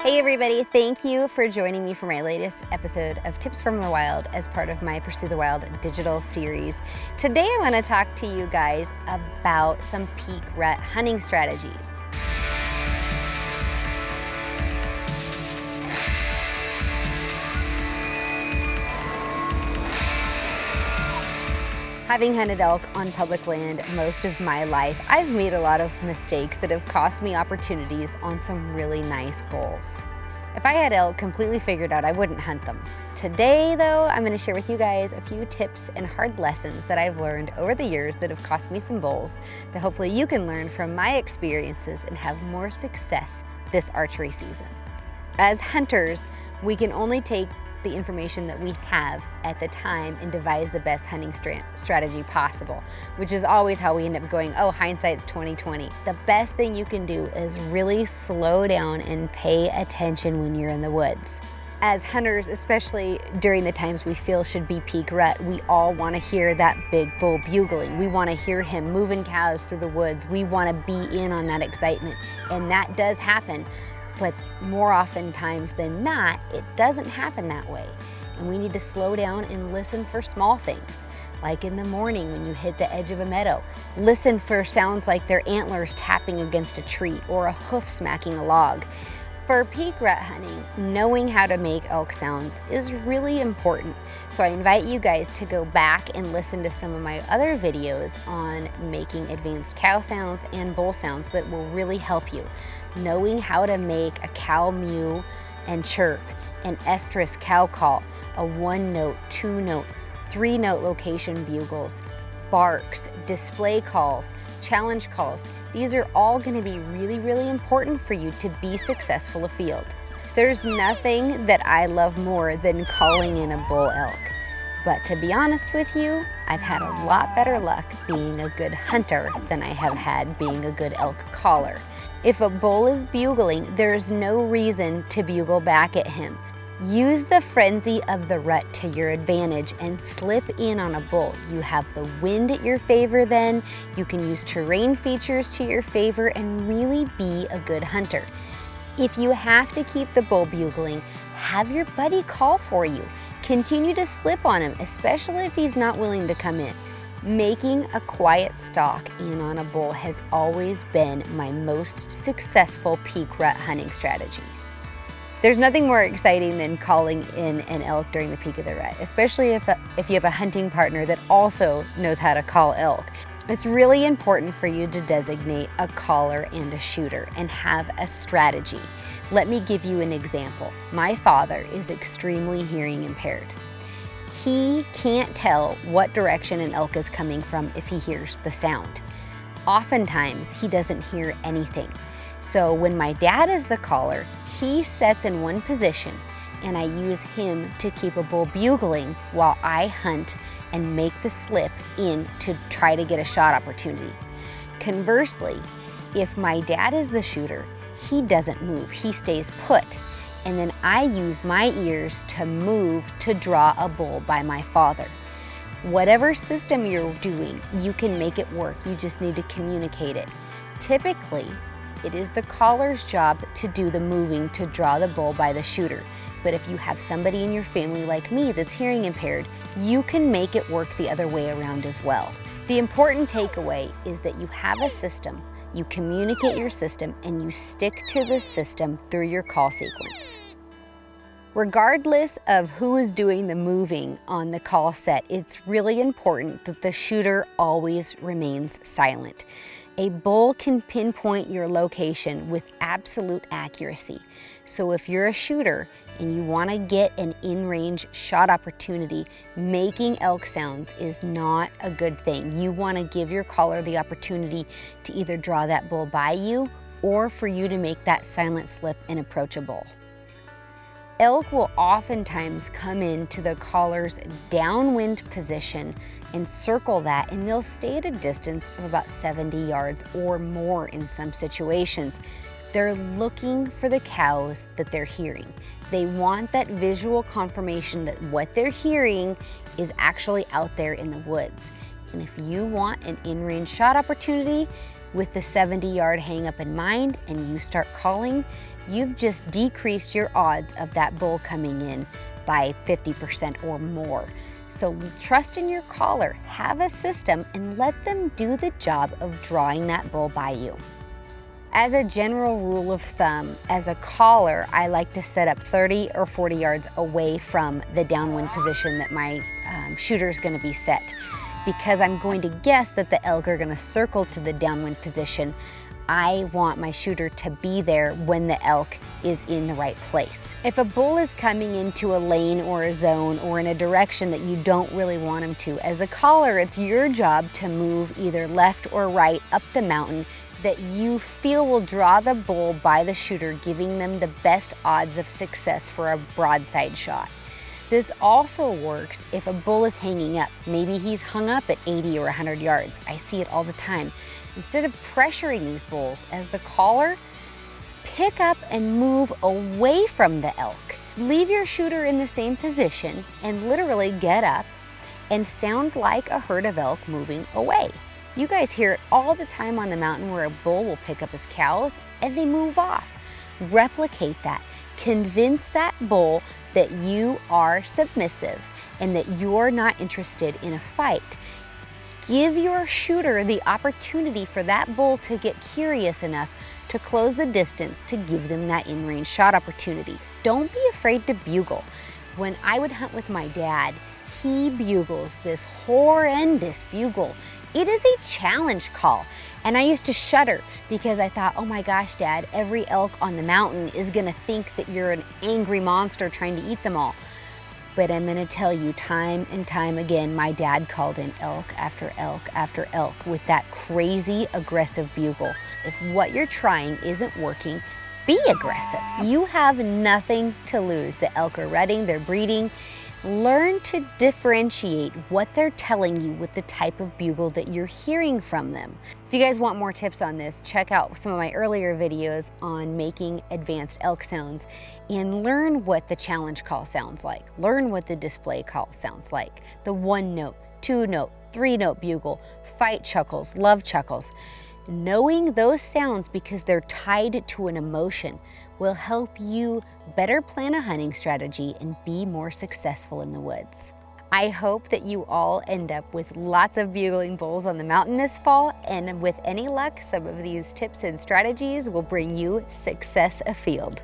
Hey everybody, thank you for joining me for my latest episode of Tips from the Wild as part of my Pursue the Wild digital series. Today I want to talk to you guys about some peak rut hunting strategies. Having hunted elk on public land most of my life, I've made a lot of mistakes that have cost me opportunities on some really nice bulls. If I had elk completely figured out, I wouldn't hunt them. Today, though, I'm going to share with you guys a few tips and hard lessons that I've learned over the years that have cost me some bulls that hopefully you can learn from my experiences and have more success this archery season. As hunters, we can only take the information that we have at the time and devise the best hunting strategy possible, which is always how we end up going, oh, hindsight's 20/20. The best thing you can do is really slow down and pay attention when you're in the woods. As hunters, especially during the times we feel should be peak rut, we all want to hear that big bull bugling. We want to hear him moving cows through the woods. We want to be in on that excitement, and that does happen. But more oftentimes than not, it doesn't happen that way. And we need to slow down and listen for small things. Like in the morning when you hit the edge of a meadow, listen for sounds like their antlers tapping against a tree or a hoof smacking a log. For peak rut hunting, knowing how to make elk sounds is really important. So I invite you guys to go back and listen to some of my other videos on making advanced cow sounds and bull sounds that will really help you. Knowing how to make a cow mew and chirp, an estrus cow call, a 1-note, 2-note, 3-note location bugles, barks, display calls, challenge calls. These are all going to be really, really important for you to be successful afield. There's nothing that I love more than calling in a bull elk. But to be honest with you, I've had a lot better luck being a good hunter than I have had being a good elk caller. If a bull is bugling, there's no reason to bugle back at him. Use the frenzy of the rut to your advantage and slip in on a bull. You have the wind at your favor then, you can use terrain features to your favor and really be a good hunter. If you have to keep the bull bugling, have your buddy call for you. Continue to slip on him, especially if he's not willing to come in. Making a quiet stalk in on a bull has always been my most successful peak rut hunting strategy. There's nothing more exciting than calling in an elk during the peak of the rut, especially if you have a hunting partner that also knows how to call elk. It's really important for you to designate a caller and a shooter and have a strategy. Let me give you an example. My father is extremely hearing impaired. He can't tell what direction an elk is coming from if he hears the sound. Oftentimes, he doesn't hear anything. So when my dad is the caller, he sets in one position and I use him to keep a bull bugling while I hunt and make the slip in to try to get a shot opportunity. Conversely, if my dad is the shooter, he doesn't move, he stays put. And then I use my ears to move to draw a bull by my father. Whatever system you're doing, you can make it work. You just need to communicate it. Typically, it is the caller's job to do the moving to draw the bull by the shooter. But if you have somebody in your family like me that's hearing impaired, you can make it work the other way around as well. The important takeaway is that you have a system, you communicate your system, and you stick to the system through your call sequence. Regardless of who is doing the moving on the call set, it's really important that the shooter always remains silent. A bull can pinpoint your location with absolute accuracy. So if you're a shooter and you want to get an in-range shot opportunity, making elk sounds is not a good thing. You want to give your caller the opportunity to either draw that bull by you or for you to make that silent slip and approach a bull. Elk will oftentimes come into the caller's downwind position and circle that, and they'll stay at a distance of about 70 yards or more in some situations. They're looking for the cows that they're hearing. They want that visual confirmation that what they're hearing is actually out there in the woods. And if you want an in-range shot opportunity, with the 70-yard hang up in mind and you start calling, you've just decreased your odds of that bull coming in by 50% or more. So trust in your caller, have a system, and let them do the job of drawing that bull by you. As a general rule of thumb, as a caller, I like to set up 30 or 40 yards away from the downwind position that my shooter is going to be set. Because I'm going to guess that the elk are going to circle to the downwind position, I want my shooter to be there when the elk is in the right place. If a bull is coming into a lane or a zone or in a direction that you don't really want him to, as a caller, it's your job to move either left or right up the mountain that you feel will draw the bull by the shooter, giving them the best odds of success for a broadside shot. This also works if a bull is hanging up. Maybe he's hung up at 80 or 100 yards. I see it all the time. Instead of pressuring these bulls, as the caller, pick up and move away from the elk. Leave your shooter in the same position and literally get up and sound like a herd of elk moving away. You guys hear it all the time on the mountain where a bull will pick up his cows and they move off. Replicate that. Convince that bull that you are submissive and that you're not interested in a fight. Give your shooter the opportunity for that bull to get curious enough to close the distance to give them that in-range shot opportunity. Don't be afraid to bugle. When I would hunt with my dad, he bugles this horrendous bugle. It is a challenge call. And I used to shudder because I thought, oh my gosh, Dad, every elk on the mountain is gonna think that you're an angry monster trying to eat them all. But I'm gonna tell you time and time again, my dad called in elk after elk after elk with that crazy aggressive bugle. If what you're trying isn't working, be aggressive. You have nothing to lose. The elk are rutting, they're breeding. Learn to differentiate what they're telling you with the type of bugle that you're hearing from them. If you guys want more tips on this, check out some of my earlier videos on making advanced elk sounds and learn what the challenge call sounds like. Learn what the display call sounds like. The 1-note, 2-note, 3-note bugle, fight chuckles, love chuckles. Knowing those sounds because they're tied to an emotion will help you better plan a hunting strategy and be more successful in the woods. I hope that you all end up with lots of bugling bulls on the mountain this fall, and with any luck, some of these tips and strategies will bring you success afield.